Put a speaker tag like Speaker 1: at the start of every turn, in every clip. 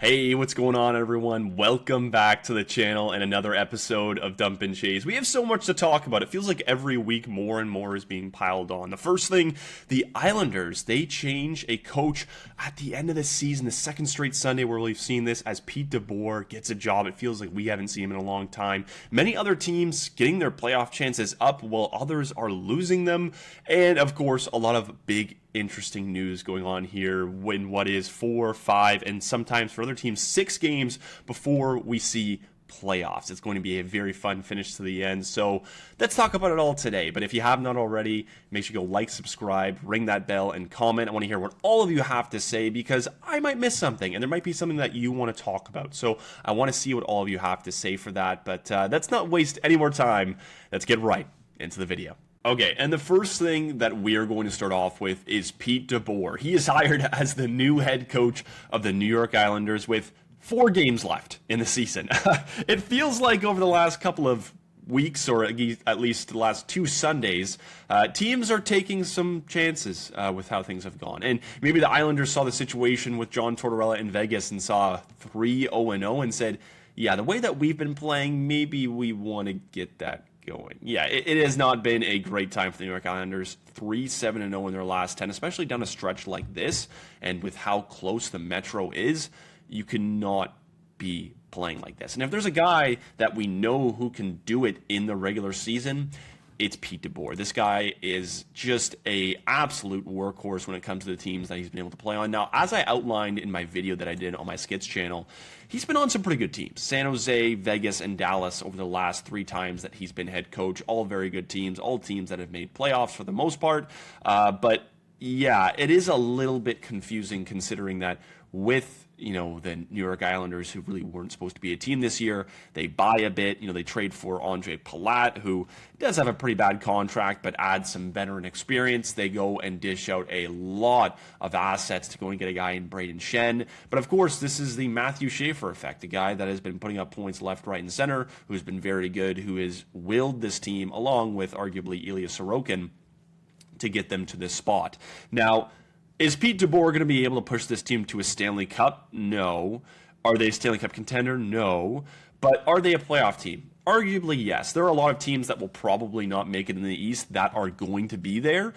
Speaker 1: Hey, what's going on, everyone? Welcome back to the channel and another episode of Dump and Chase. We have so much to talk about. It feels like every week more and more is being piled on. The first thing, the Islanders, they change a coach at the end of the season, the second straight Sunday where we've seen this as Pete Deboer gets a job. It feels like we haven't seen him in a long time. Many other teams getting their playoff chances up while others are losing them. And, of course, a lot of big interesting news going on here when what is 4, 5, and sometimes for other teams 6 games before we see playoffs. It's going to be a very fun finish to the end. So let's talk about it all today. But if you have not already, make sure you go like, subscribe, ring that bell, and comment. I want to hear what all of you have to say because I might miss something and there might be something that you want to talk about. So I want to see what all of you have to say for that. But let's not waste any more time. Let's get right into the video. Okay, and the first thing that we are going to start off with is Pete Deboer. He is hired as the new head coach of the New York Islanders with 4 games left in the season. It feels like over the last couple of weeks, or at least the last 2 Sundays, teams are taking some chances with how things have gone. And maybe the Islanders saw the situation with John Tortorella in Vegas and saw 3-0-0 and said, yeah, the way that we've been playing, maybe we want to get that going. Yeah, it has not been a great time for the New York Islanders. 3-7-0 in their last 10, especially down a stretch like this, and with how close the Metro is, you cannot be playing like this. And if there's a guy that we know who can do it in the regular season, it's Pete Deboer. This guy is just a absolute workhorse when it comes to the teams that he's been able to play on. Now, as I outlined in my video that I did on my Skits channel, he's been on some pretty good teams. San Jose, Vegas, and Dallas over the last 3 times that he's been head coach. All very good teams, all teams that have made playoffs for the most part. But yeah, it is a little bit confusing considering that with the New York Islanders, who really weren't supposed to be a team this year, they buy a bit. They trade for Andre Palat, who does have a pretty bad contract, but adds some veteran experience. They go and dish out a lot of assets to go and get a guy in Braden Shen. But of course, this is the Matthew Schaefer effect, a guy that has been putting up points left, right, and center, who's been very good, who has willed this team, along with arguably Ilya Sorokin, to get them to this spot. Now, is Pete Deboer going to be able to push this team to a Stanley Cup? No. Are they a Stanley Cup contender? No. But are they a playoff team? Arguably, yes. There are a lot of teams that will probably not make it in the East that are going to be there.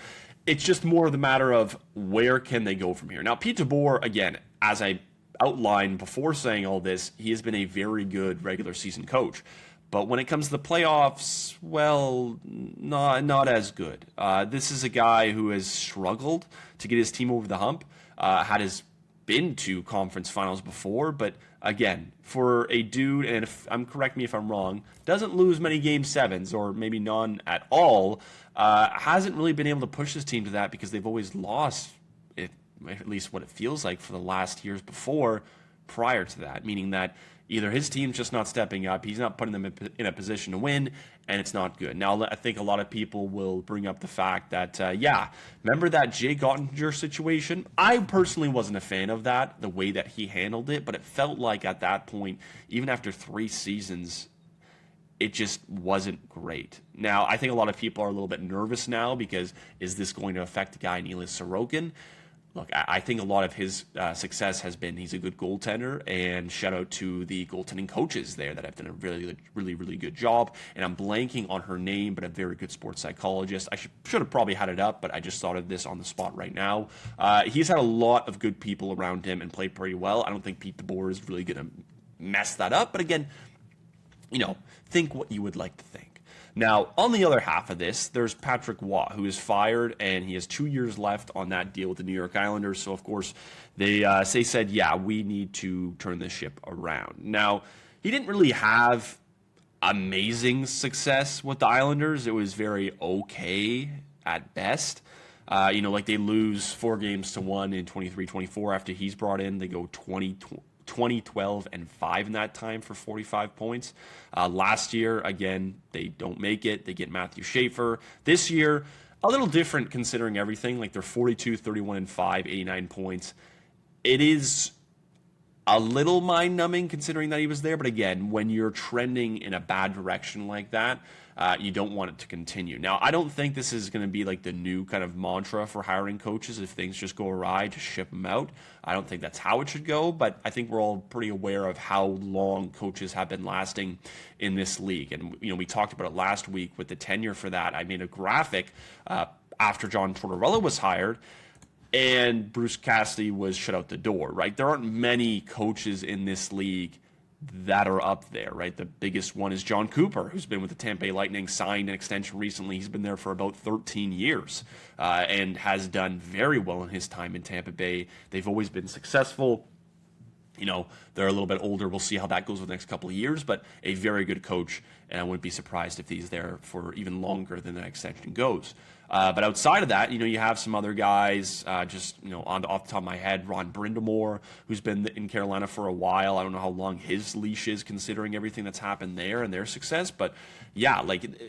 Speaker 1: It's just more of the matter of where can they go from here. Now, Pete Deboer, again, as I outlined before saying all this, he has been a very good regular season coach. But when it comes to the playoffs, well, not as good. This is a guy who has struggled to get his team over the hump, been to conference finals before, but again, for a dude, and correct me if I'm wrong, doesn't lose many game 7s, or maybe none at all, hasn't really been able to push his team to that because they've always lost, at least what it feels like, for the last years before, prior to that, meaning that either his team's just not stepping up, he's not putting them in a position to win, and it's not good. Now, I think a lot of people will bring up the fact that, remember that Jake Ottinger situation? I personally wasn't a fan of that, the way that he handled it, but it felt like at that point, even after 3 seasons, it just wasn't great. Now, I think a lot of people are a little bit nervous now because is this going to affect the guy in Ilya Sorokin? Look, I think a lot of his success has been he's a good goaltender, and shout out to the goaltending coaches there that have done a really good job. And I'm blanking on her name, but a very good sports psychologist. I should have probably had it up, but I just thought of this on the spot right now. He's had a lot of good people around him and played pretty well. I don't think Pete Deboer is really going to mess that up. But again, think what you would like to think. Now, on the other half of this, there's Patrick Waugh, who is fired, and he has 2 years left on that deal with the New York Islanders. So, of course, they said, yeah, we need to turn this ship around. Now, he didn't really have amazing success with the Islanders. It was very okay at best. Like they lose 4 games to 1 in 23-24 after he's brought in. They go 20-12 and 5 in that time for 45 points. Last year, again, they don't make it. They get Matthew Schaefer. This year, a little different considering everything. Like they're 42, 31 and 5, 89 points. It is a little mind-numbing considering that he was there. But again, when you're trending in a bad direction like that, you don't want it to continue. Now, I don't think this is going to be like the new kind of mantra for hiring coaches. If things just go awry, just ship them out. I don't think that's how it should go, but I think we're all pretty aware of how long coaches have been lasting in this league. And, we talked about it last week with the tenure for that. I made a graphic after John Tortorella was hired, and Bruce Cassidy was shut out the door, right? There aren't many coaches in this league that are up there, right? The biggest one is John Cooper, who's been with the Tampa Bay Lightning, signed an extension recently. He's been there for about 13 years and has done very well in his time in Tampa Bay. They've always been successful. They're a little bit older. We'll see how that goes over the next couple of years, but a very good coach, and I wouldn't be surprised if he's there for even longer than that extension goes. But outside of that, you have some other guys, off the top of my head, Ron Brindamore, who's been in Carolina for a while. I don't know how long his leash is considering everything that's happened there and their success. But yeah,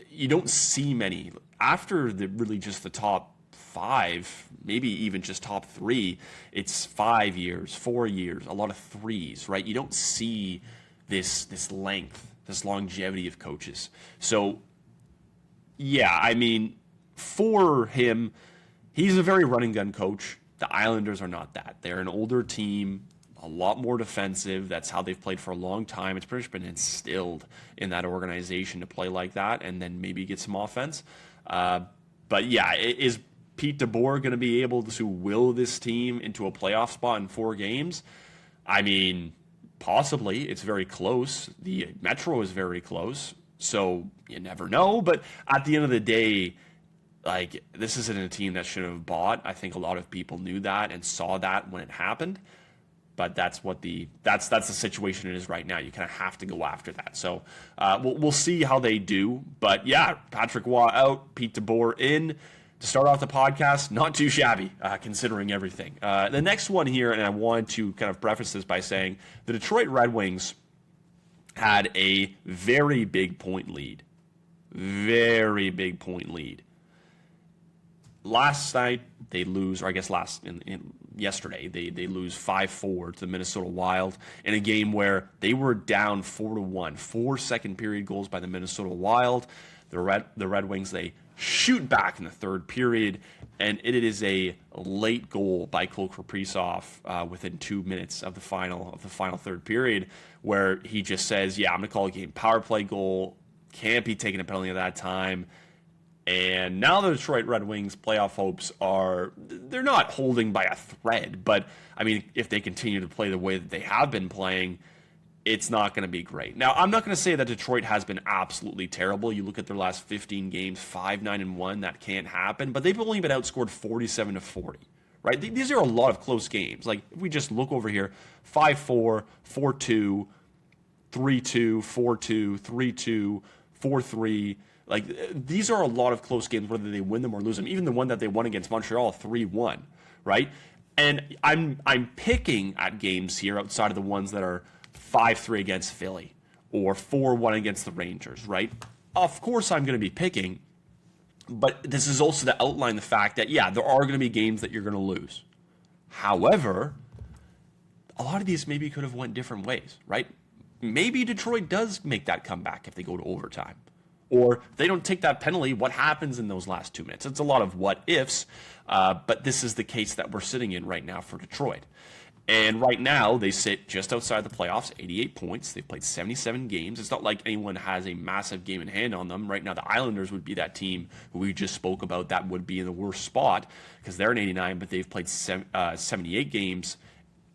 Speaker 1: you don't see many. After really just the top 5, maybe even just top 3, it's 5 years, 4 years, a lot of 3s, right? You don't see this length, this longevity of coaches. So yeah, for him, he's a very run and gun coach. The Islanders are not that. They're an older team, a lot more defensive. That's how they've played for a long time. It's pretty much been instilled in that organization to play like that and then maybe get some offense. But yeah, is Pete Deboer going to be able to will this team into a playoff spot in 4 games? Possibly. It's very close. The Metro is very close. So you never know. But at the end of the day, this isn't a team that should have bought. I think a lot of people knew that and saw that when it happened. But that's the situation it is right now. You kind of have to go after that. So we'll see how they do. But yeah, Patrick Waugh out, Pete Deboer in. To start off the podcast, not too shabby, considering everything. The next one here, and I wanted to kind of preface this by saying the Detroit Red Wings had a very big point lead. Very big point lead. Last night, they lose, or I guess yesterday, they lose 5-4 to the Minnesota Wild in a game where they were down 4-1. 4 second period goals by the Minnesota Wild. The Red Wings, they shoot back in the third period, and it is a late goal by Cole Kaprizov within 2 minutes of the final third period, where he just says, "Yeah, I'm going to call a game power play goal. Can't be taking a penalty at that time." And now the Detroit Red Wings playoff hopes they're not holding by a thread, but if they continue to play the way that they have been playing, it's not going to be great. Now, I'm not going to say that Detroit has been absolutely terrible. You look at their last 15 games, 5-9-1, that can't happen, but they've only been outscored 47-40, right? These are a lot of close games. If we just look over here, 5-4, 4-2, 3-2, 4-2, 3-2, 4-3. These are a lot of close games, whether they win them or lose them. Even the one that they won against Montreal, 3-1, right? And I'm picking at games here outside of the ones that are 5-3 against Philly or 4-1 against the Rangers, right? Of course I'm going to be picking, but this is also to outline the fact that, yeah, there are going to be games that you're going to lose. However, a lot of these maybe could have went different ways, right? Maybe Detroit does make that comeback if they go to overtime. Or if they don't take that penalty, what happens in those last 2 minutes? It's a lot of what ifs, but this is the case that we're sitting in right now for Detroit. And right now, they sit just outside the playoffs, 88 points. They've played 77 games. It's not like anyone has a massive game in hand on them. Right now, the Islanders would be that team who we just spoke about that would be in the worst spot because they're in 89, but they've played 78 games,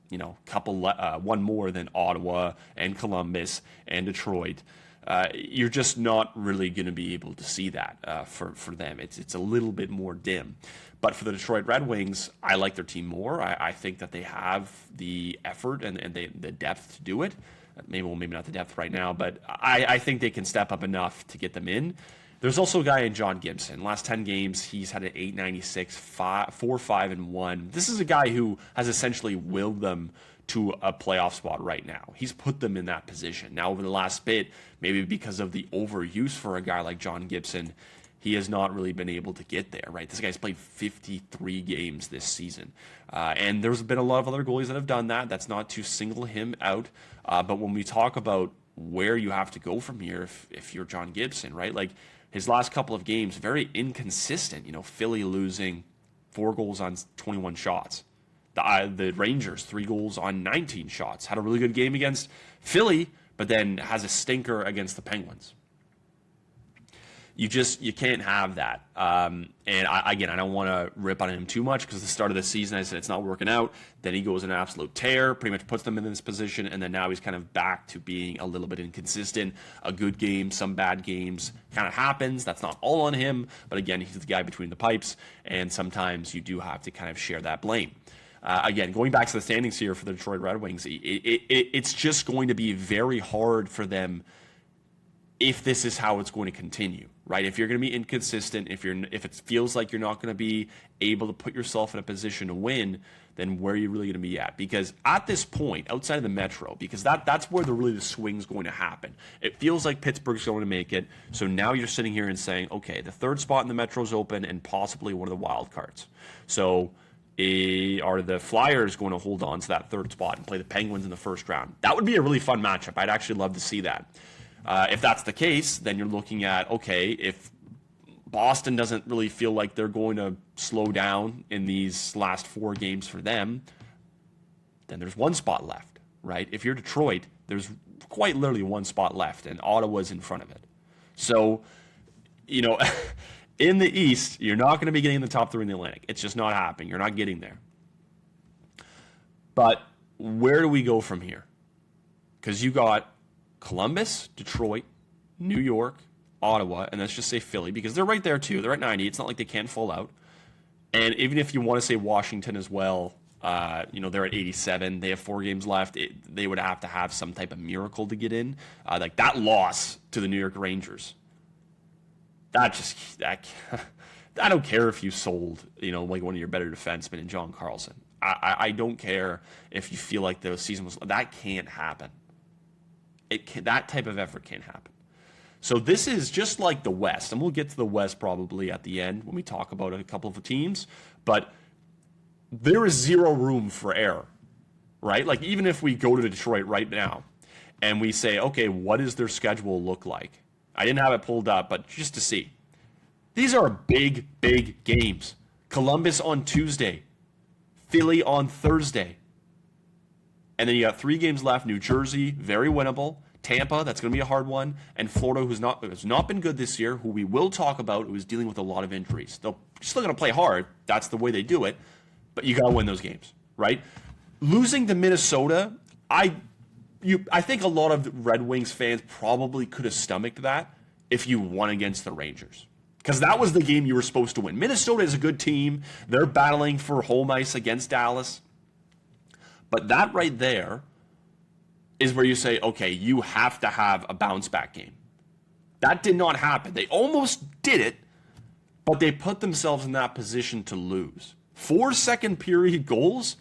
Speaker 1: one more than Ottawa and Columbus and Detroit. You're just not really going to be able to see that for them. It's a little bit more dim. But for the Detroit Red Wings, I like their team more. I think that they have the effort and the depth to do it. Maybe not the depth right now, but I think they can step up enough to get them in. There's also a guy in John Gibson. Last 10 games, he's had an 896, 4-5-1. This is a guy who has essentially willed them to a playoff spot right now. He's put them in that position. Now, over the last bit, maybe because of the overuse for a guy like John Gibson, he has not really been able to get there, right? This guy's played 53 games this season. And there's been a lot of other goalies that have done that. That's not to single him out. But when we talk about where you have to go from here, if you're John Gibson, right? Like his last couple of games, very inconsistent. Philly losing 4 goals on 21 shots. The Rangers, 3 goals on 19 shots. Had a really good game against Philly, but then has a stinker against the Penguins. You can't have that. And I don't want to rip on him too much because at the start of the season I said it's not working out. Then he goes in an absolute tear, pretty much puts them in this position, and then now he's kind of back to being a little bit inconsistent. A good game, some bad games kind of happens. That's not all on him, but again, he's the guy between the pipes, and sometimes you do have to kind of share that blame. Again, going back to the standings here for the Detroit Red Wings, it's just going to be very hard for them if this is how it's going to continue, right? If you're going to be inconsistent, if it feels like you're not going to be able to put yourself in a position to win, then where are you really going to be at? Because at this point, outside of the Metro, because that's where the swing's going to happen. It feels like Pittsburgh's going to make it, so now you're sitting here and saying, okay, the 3rd spot in the Metro's open and possibly one of the wild cards. So are the Flyers going to hold on to that 3rd spot and play the Penguins in the first round? That would be a really fun matchup. I'd actually love to see that. If that's the case, then you're looking at, okay, if Boston doesn't really feel like they're going to slow down in these last 4 games for them, then there's 1 spot left, right? If you're Detroit, there's quite literally 1 spot left, and Ottawa's in front of it. So, in the East, you're not going to be getting in the top 3 in the Atlantic. It's just not happening. You're not getting there. But where do we go from here? Because you got Columbus, Detroit, New York, Ottawa, and let's just say Philly, because they're right there too. They're at 90. It's not like they can't fall out. And even if you want to say Washington as well, they're at 87. They have 4 games left. They would have to have some type of miracle to get in. Like that loss to the New York Rangers. I don't care if you sold, like one of your better defensemen in John Carlson. I don't care if you feel like the season was. That can't happen. That type of effort can't happen. So this is just like the West, and we'll get to the West probably at the end when we talk about a couple of the teams, but there is 0 room for error, right? Like even if we go to Detroit right now and we say, okay, what does their schedule look like? I didn't have it pulled up, but just to see. These are big, big games. Columbus on Tuesday, Philly on Thursday. And then you got 3 games left. New Jersey, very winnable. Tampa, that's going to be a hard one. And Florida, who's not been good this year, who we will talk about, who is dealing with a lot of injuries. They're still going to play hard. That's the way they do it. But you got to win those games, right? Losing to Minnesota, I think a lot of Red Wings fans probably could have stomached that if you won against the Rangers. Because that was the game you were supposed to win. Minnesota is a good team. They're battling for home ice against Dallas. But that right there is where you say, okay, you have to have a bounce back game. That did not happen. They almost did it, but they put themselves in that position to lose. 4 second period goals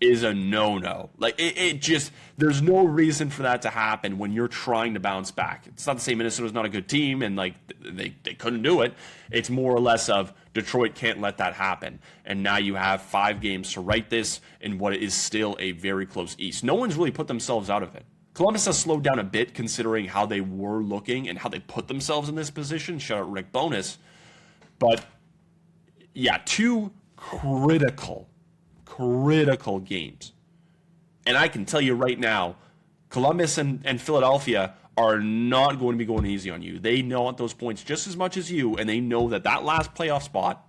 Speaker 1: is a no-no. Like it just, there's no reason for that to happen when you're trying to bounce back. It's not to say Minnesota's not a good team and like they couldn't do it. It's more or less of Detroit can't let that happen. And now you have 5 games to right this in what is still a very close East. No one's really put themselves out of it. Columbus has slowed down a bit considering how they were looking and how they put themselves in this position. Shout out Rick Bowness. But yeah, 2 critical games. And I can tell you right now, Columbus and Philadelphia are not going to be going easy on you. They know those points just as much as you, and they know that last playoff spot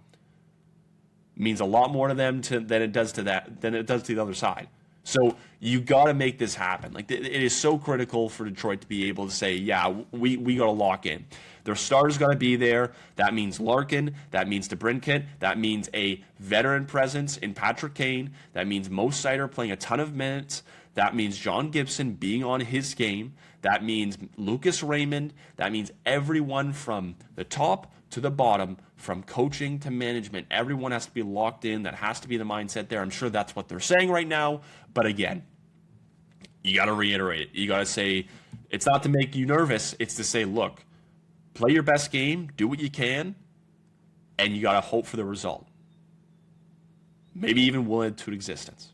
Speaker 1: means a lot more to them than it does to the other side. So you got to make this happen. Like it is so critical for Detroit to be able to say, yeah, we got to lock in. Their starters got to be there. That means Larkin. That means DeBrincat. That means a veteran presence in Patrick Kane. That means Mo Seider playing a ton of minutes. That means John Gibson being on his game. That means Lucas Raymond. That means everyone from the top to the bottom, from coaching to management. Everyone has to be locked in. That has to be the mindset there. I'm sure that's what they're saying right now. But again, you got to reiterate it. You got to say, it's not to make you nervous. It's to say, look, play your best game, do what you can, and you got to hope for the result. Maybe even will it to existence.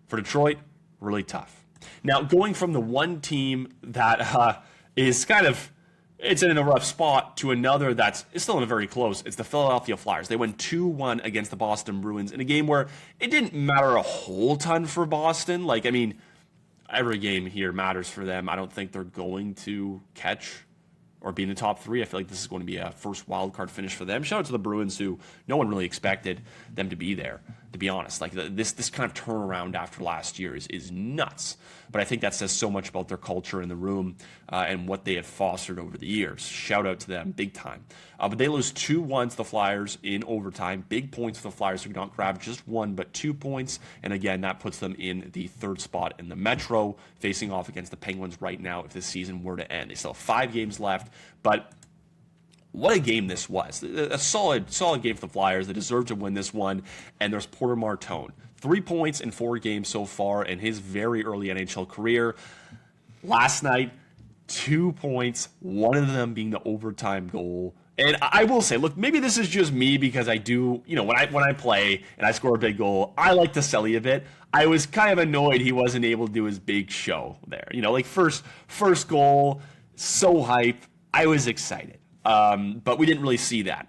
Speaker 1: For Detroit, really tough. Now, going from the one team that is kind of, it's in a rough spot, to another that's still in a very close, it's the Philadelphia Flyers. They went 2-1 against the Boston Bruins in a game where it didn't matter a whole ton for Boston. Like, I mean, every game here matters for them. I don't think they're going to catch or be in the top three. I feel like this is going to be a first wild card finish for them. Shout out to the Bruins, who no one really expected them to be there, to be honest. Like, this kind of turnaround after last year is nuts. But I think that says so much about their culture in the room and what they have fostered over the years. Shout out to them big time. But they lose 2-1 to the Flyers in overtime. Big points for the Flyers, who did not grab just 1 but 2 points. And again, that puts them in the third spot in the Metro, facing off against the Penguins right now if the season were to end. They still have 5 games left, but what a game this was. A solid game for the Flyers. They deserve to win this one. And there's Porter Martone. 3 points in 4 games so far in his very early NHL career. Last night, 2 points, one of them being the overtime goal. And I will say, look, maybe this is just me, because I do, when I play and I score a big goal, I like to sell you a bit. I was kind of annoyed he wasn't able to do his big show there. Like first goal, so hype. I was excited. But we didn't really see that.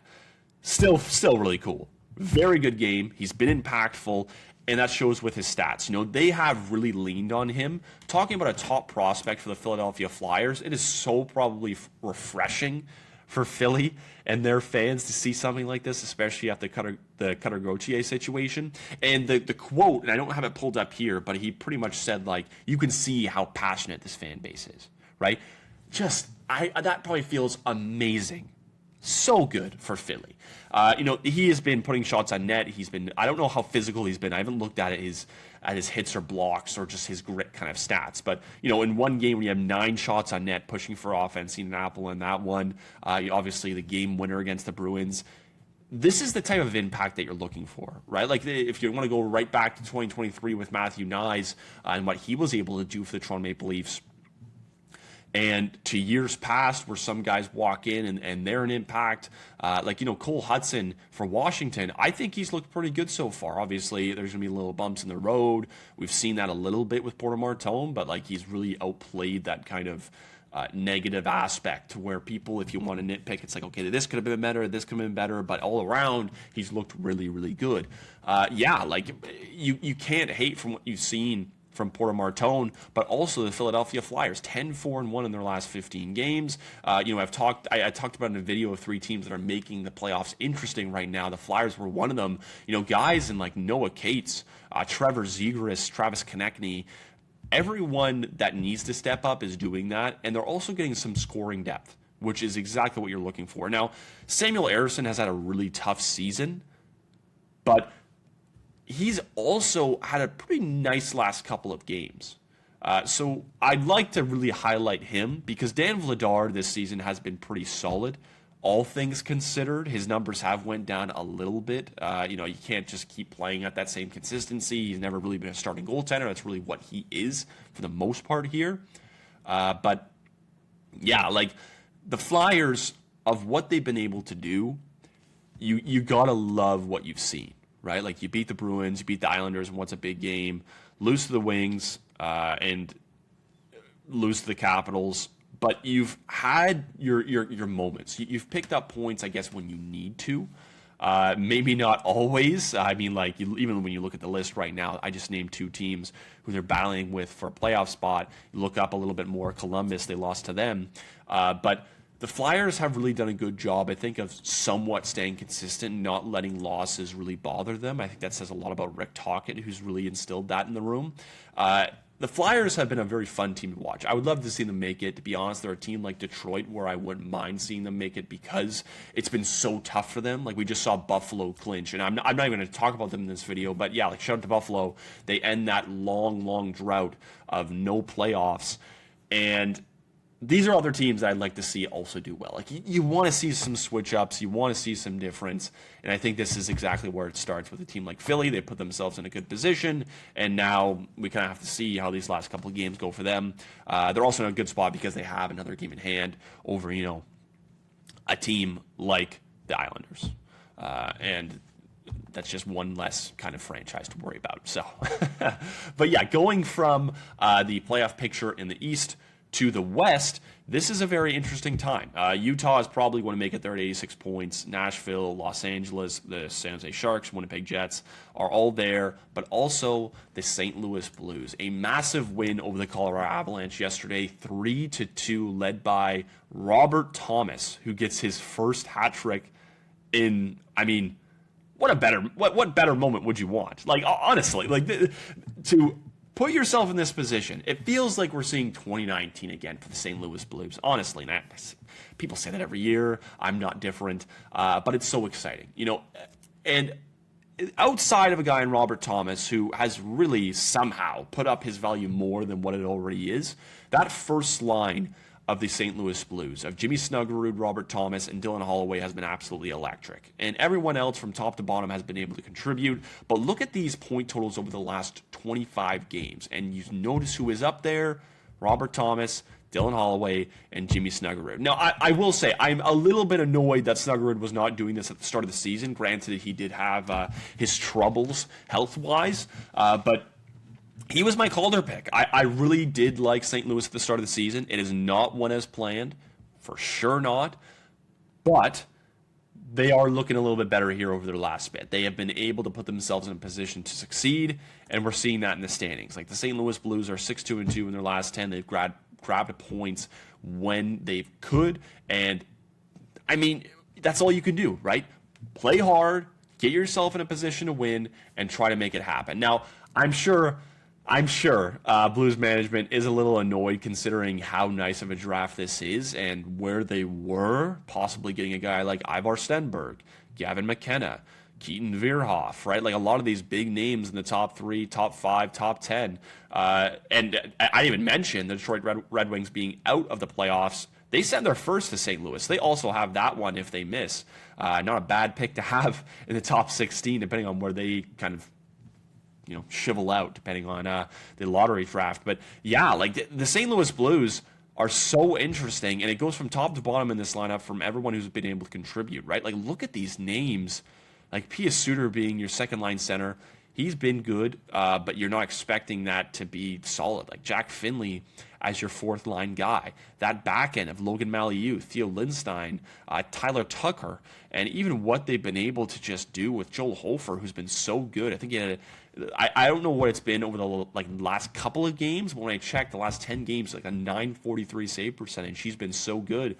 Speaker 1: Still really cool. Very good game. He's been impactful, and that shows with his stats. They have really leaned on him. Talking about a top prospect for the Philadelphia Flyers, it is so probably refreshing for Philly and their fans to see something like this, especially after the Cutter Gauthier situation. And the quote, and I don't have it pulled up here, but he pretty much said, like, you can see how passionate this fan base is, right? That probably feels amazing. So good for Philly. He has been putting shots on net. I don't know how physical he's been. I haven't looked at his hits or blocks or just his grit kind of stats. But, in one game when you have 9 shots on net, pushing for offense, seen an apple in that one. Obviously the game winner against the Bruins. This is the type of impact that you're looking for, right? Like, if you want to go right back to 2023 with Matthew Nyes and what he was able to do for the Toronto Maple Leafs, and to years past where some guys walk in and they're an impact, Cole Hudson for Washington, I think he's looked pretty good so far. Obviously, there's going to be little bumps in the road. We've seen that a little bit with Porter Martone, but he's really outplayed that kind of negative aspect, where people, if you want to nitpick, it's like, okay, this could have been better, this could have been better, but all around, he's looked really, really good. You can't hate from what you've seen from Porter Martone, but also the Philadelphia Flyers, 10-4-1 in their last 15 games. I talked about in a video of 3 teams that are making the playoffs interesting right now. The Flyers were one of them. Guys in like Noah Cates, Trevor Zegras, Travis Konechny, everyone that needs to step up is doing that, and they're also getting some scoring depth, which is exactly what you're looking for. Now, Samuel Ersson has had a really tough season, but he's also had a pretty nice last couple of games. So I'd like to really highlight him, because Dan Vladar this season has been pretty solid. All things considered, his numbers have went down a little bit. You can't just keep playing at that same consistency. He's never really been a starting goaltender. That's really what he is for the most part here. But yeah, the Flyers, of what they've been able to do, you gotta love what you've seen. Right? You beat the Bruins, you beat the Islanders in what's a big game, lose to the Wings, and lose to the Capitals. But you've had your moments. You've picked up points, I guess, when you need to. Maybe not always. I mean, even when you look at the list right now, I just named 2 teams who they're battling with for a playoff spot. You look up a little bit more, Columbus, they lost to them. But the Flyers have really done a good job, I think, of somewhat staying consistent, not letting losses really bother them. I think that says a lot about Rick Tocchet, who's really instilled that in the room. The Flyers have been a very fun team to watch. I would love to see them make it. To be honest, they're a team like Detroit where I wouldn't mind seeing them make it, because it's been so tough for them. We just saw Buffalo clinch, and I'm not even going to talk about them in this video, but yeah, shout out to Buffalo. They end that long drought of no playoffs, and these are other teams that I'd like to see also do well. You want to see some switch-ups. You want to see some difference. And I think this is exactly where it starts with a team like Philly. They put themselves in a good position, and now we kind of have to see how these last couple of games go for them. They're also in a good spot because they have another game in hand over, a team like the Islanders. and that's just one less kind of franchise to worry about. So, but yeah, going from the playoff picture in the East to the West, this is a very interesting time. Utah is probably going to make it there at 86 points. Nashville, Los Angeles, the San Jose Sharks, Winnipeg Jets are all there, but also the St. Louis Blues. A massive win over the Colorado Avalanche yesterday, 3-2, led by Robert Thomas, who gets his first hat trick in, I mean, what better moment would you want? Like, honestly, like, to put yourself in this position, it feels like we're seeing 2019 again for the St. Louis Blues. Honestly, and people say that every year. I'm not different, but it's so exciting, you know. And outside of a guy in Robert Thomas, who has really somehow put up his value more than what it already is, that first line of the St. Louis Blues, of Jimmy Snuggerud, Robert Thomas, and Dylan Holloway has been absolutely electric. And everyone else from top to bottom has been able to contribute. But look at these point totals over the last 25 games. And you notice who is up there: Robert Thomas, Dylan Holloway, and Jimmy Snuggerud. Now, I will say, I'm a little bit annoyed that Snuggerud was not doing this at the start of the season. Granted, he did have his troubles health-wise, but he was my Calder pick. I really did like St. Louis at the start of the season. It is not one as planned, for sure not. But they are looking a little bit better here over their last bit. They have been able to put themselves in a position to succeed, and we're seeing that in the standings. Like, the St. Louis Blues are 6-2-2 in their last 10. They've grabbed points when they could, and I mean, that's all you can do, right? Play hard, get yourself in a position to win, and try to make it happen. Now, I'm sure Blues management is a little annoyed considering how nice of a draft this is and where they were, possibly getting a guy like Ivar Stenberg, Gavin McKenna, Keaton Veerhoff, right? Like, a lot of these big names in the top 3, top 5, top 10. And I even mentioned the Detroit Red Wings being out of the playoffs. They send their first to St. Louis. They also have that one if they miss. Not a bad pick to have in the top 16, depending on where they kind of, you know, shivel out, depending on the lottery draft. But yeah, like, the St. Louis Blues are so interesting, and it goes from top to bottom in this lineup from everyone who's been able to contribute, right? Like, look at these names, like Pius Suter being your second line center. He's been good, but you're not expecting that to be solid. Like, Jack Finley as your fourth line guy. That back end of Logan Mailloux, Theo Lindstein, Tyler Tucker, and even what they've been able to just do with Joel Hofer, who's been so good. I think he had I don't know what it's been over the last couple of games, but when I checked the last 10 games, like a .943 save percentage. He's been so good.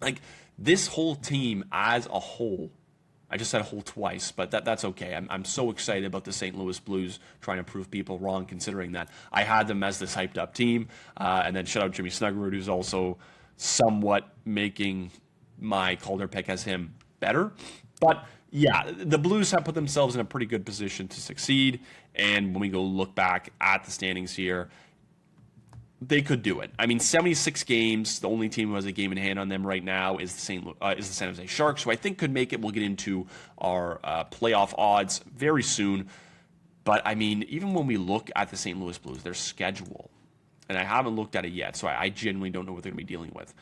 Speaker 1: Like, this whole team as a whole, I just said whole twice, but that's okay. I'm so excited about the St. Louis Blues trying to prove people wrong, considering that I had them as this hyped up team. And then shout out Jimmy Snuggerud, who's also somewhat making my Calder pick as him better. But yeah, the Blues have put themselves in a pretty good position to succeed. And when we go look back at the standings here, they could do it. I mean, 76 games. The only team who has a game in hand on them right now is the San Jose Sharks, who I think could make it. We'll get into our playoff odds very soon. But I mean, even when we look at the St. Louis Blues, their schedule, and I haven't looked at it yet, so I genuinely don't know what they're going to be dealing with.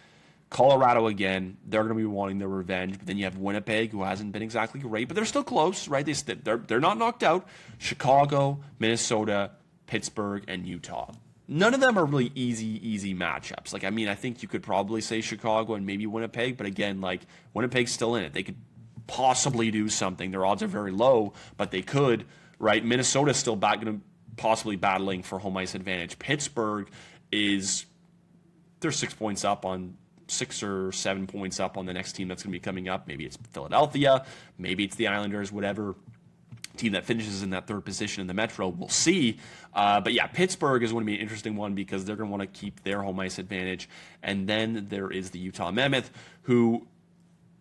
Speaker 1: Colorado again, they're going to be wanting their revenge. But then you have Winnipeg, who hasn't been exactly great, but they're still close, right? They're not knocked out. Chicago, Minnesota, Pittsburgh, and Utah. None of them are really easy matchups. Like, I mean, I think you could probably say Chicago and maybe Winnipeg, but again, like, Winnipeg's still in it. They could possibly do something. Their odds are very low, but they could, right? Minnesota's still going to possibly battling for home ice advantage. Pittsburgh they're 6 points up on 6 or 7 points up on the next team that's going to be coming up. Maybe it's Philadelphia, maybe it's the Islanders, whatever team that finishes in that third position in the Metro. We'll see. But yeah, Pittsburgh is going to be an interesting one because they're going to want to keep their home ice advantage. And then there is the Utah Mammoth, who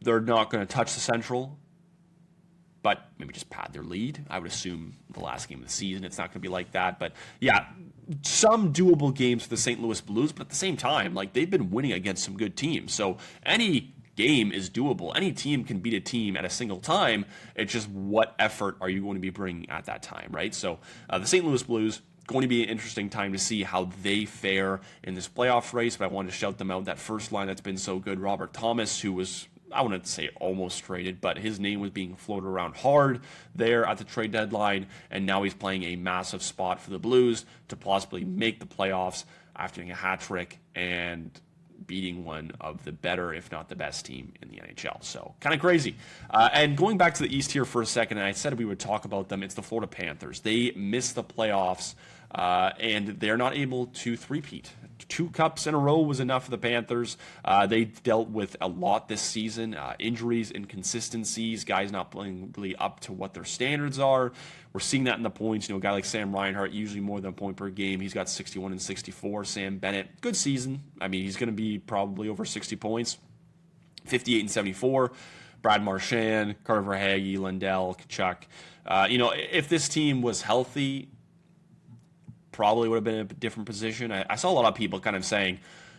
Speaker 1: they're not going to touch the Central, but maybe just pad their lead. I would assume the last game of the season, it's not going to be like that. But yeah, some doable games for the St. Louis Blues, but at the same time, like, they've been winning against some good teams. So any game is doable. Any team can beat a team at a single time. It's just what effort are you going to be bringing at that time, right? So the St. Louis Blues, going to be an interesting time to see how they fare in this playoff race, but I wanted to shout them out. That first line that's been so good, Robert Thomas, who was I wouldn't say almost traded, but his name was being floated around hard there at the trade deadline, and now he's playing a massive spot for the Blues to possibly make the playoffs after doing a hat trick and beating one of the better, if not the best team in the NHL. So kind of crazy. And going back to the East here for a second, and I said we would talk about them, it's the Florida Panthers. They missed the playoffs, and they're not able to three-peat. 2 cups in a row was enough for the Panthers. They dealt with a lot this season. Injuries, inconsistencies, guys not playing really up to what their standards are. We're seeing that in the points. A guy like Sam Reinhart, usually more than a point per game. He's got 61 and 64. Sam Bennett, good season. I mean, he's going to be probably over 60 points. 58 and 74. Brad Marchand, Carter Verhaeghe, Lundell, Tkachuk. If this team was healthy, probably would have been in a different position. I saw a lot of people kind of saying,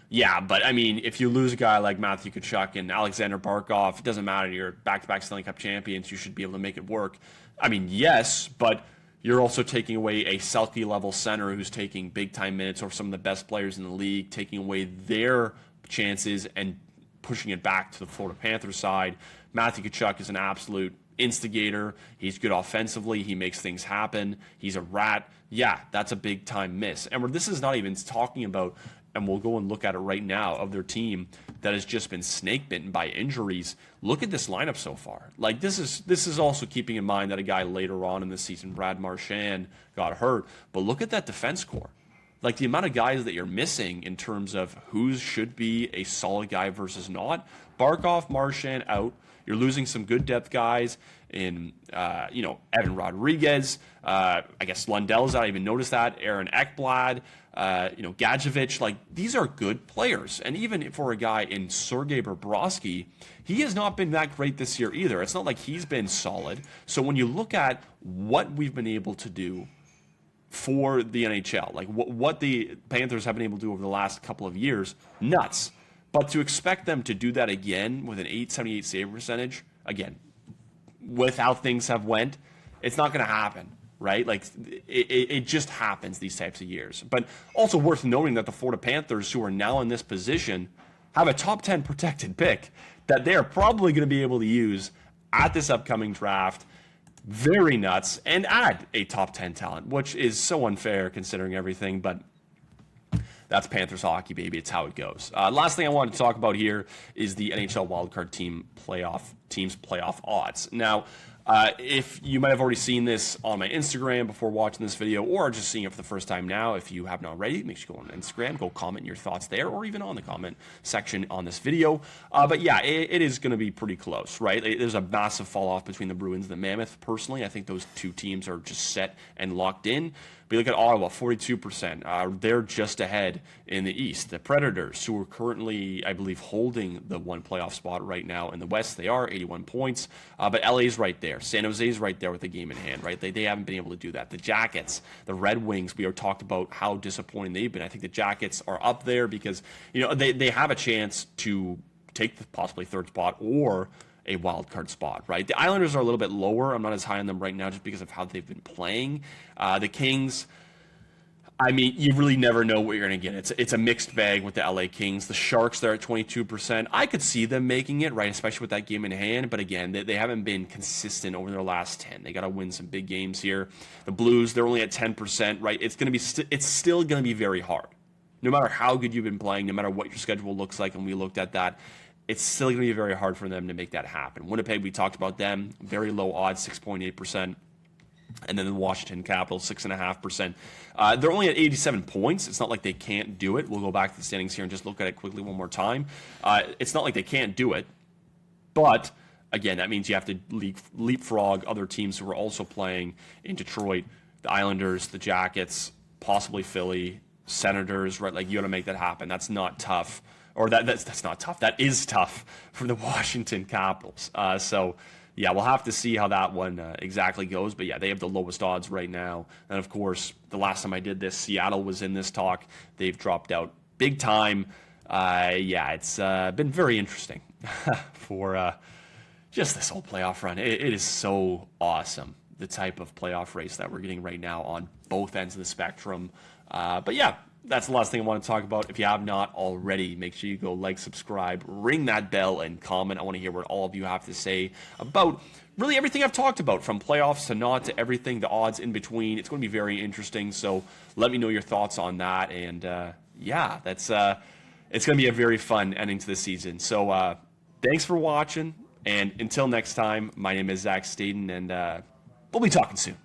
Speaker 1: yeah, but I mean, if you lose a guy like Matthew Tkachuk and Alexander Barkov, it doesn't matter. You're back-to-back Stanley Cup champions. You should be able to make it work. I mean, yes, but you're also taking away a Selke-level center who's taking big-time minutes, or some of the best players in the league, taking away their chances and pushing it back to the Florida Panthers side. Matthew Tkachuk is an absolute instigator. He's good offensively. He makes things happen. He's a rat. Yeah, that's a big-time miss. And this is not even talking about, and we'll go and look at it right now, of their team that has just been snake-bitten by injuries. Look at this lineup so far. Like, this is also keeping in mind that a guy later on in the season, Brad Marchand, got hurt. But look at that defense core. Like, the amount of guys that you're missing in terms of who should be a solid guy versus not. Barkov, Marchand out. You're losing some good depth guys in, Evan Rodriguez. I guess Lundell's out. I even noticed that. Aaron Ekblad, Gadjevich. Like, these are good players. And even for a guy in Sergei Bobrovsky, he has not been that great this year either. It's not like he's been solid. So when you look at what we've been able to do for the NHL, like what the Panthers have been able to do over the last couple of years, nuts. But to expect them to do that again with an .878 save percentage, again, with how things have went, it's not going to happen, right? Like, it just happens these types of years. But also worth noting that the Florida Panthers, who are now in this position, have a top 10 protected pick that they're probably going to be able to use at this upcoming draft. Very nuts, and add a top 10 talent, which is so unfair considering everything, but that's Panthers hockey, baby. It's how it goes. Last thing I wanted to talk about here is the NHL wildcard teams playoff odds. Now, if you might have already seen this on my Instagram before watching this video, or just seeing it for the first time now, if you haven't already, make sure you go on Instagram, go comment your thoughts there, or even on the comment section on this video. But yeah, it is going to be pretty close, right? There's a massive fall off between the Bruins and the Mammoth. Personally, I think those two teams are just set and locked in. But you look at Ottawa, 42%. They're just ahead in the East. The Predators, who are currently, I believe, holding the one playoff spot right now in the West, they are 81 points. But LA's right there. San Jose's right there with the game in hand, right? They haven't been able to do that. The Jackets, the Red Wings, we talked about how disappointing they've been. I think the Jackets are up there because, they have a chance to take the possibly third spot or a wild card spot, right? The Islanders are a little bit lower. I'm not as high on them right now just because of how they've been playing. The Kings, I mean, you really never know what you're going to get. It's a mixed bag with the LA Kings. The Sharks, they're at 22%. I could see them making it, right, especially with that game in hand. But again, they haven't been consistent over their last 10. They got to win some big games here. The Blues, they're only at 10%, right? It's still going to be very hard. No matter how good you've been playing, no matter what your schedule looks like, and we looked at that, it's still going to be very hard for them to make that happen. Winnipeg, we talked about them, very low odds, 6.8%. And then the Washington Capitals, 6.5%. They're only at 87 points. It's not like they can't do it. We'll go back to the standings here and just look at it quickly one more time. It's not like they can't do it. But, again, that means you have to leapfrog other teams who are also playing in Detroit, the Islanders, the Jackets, possibly Philly, Senators, right? Like, you got to make that happen. That's not tough. Or that's not tough. That is tough for the Washington Capitals. So, yeah, we'll have to see how that one exactly goes. But, yeah, they have the lowest odds right now. And, of course, the last time I did this, Seattle was in this talk. They've dropped out big time. It's been very interesting for just this whole playoff run. It is so awesome, the type of playoff race that we're getting right now on both ends of the spectrum. But, yeah. that's the last thing I want to talk about. If you have not already, make sure you go like, subscribe, ring that bell, and comment. I want to hear what all of you have to say about really everything I've talked about, from playoffs to not to everything, the odds in between. It's going to be very interesting, so let me know your thoughts on that. And yeah, it's going to be a very fun ending to the season. So thanks for watching, and until next time, my name is Zach Staden, and we'll be talking soon.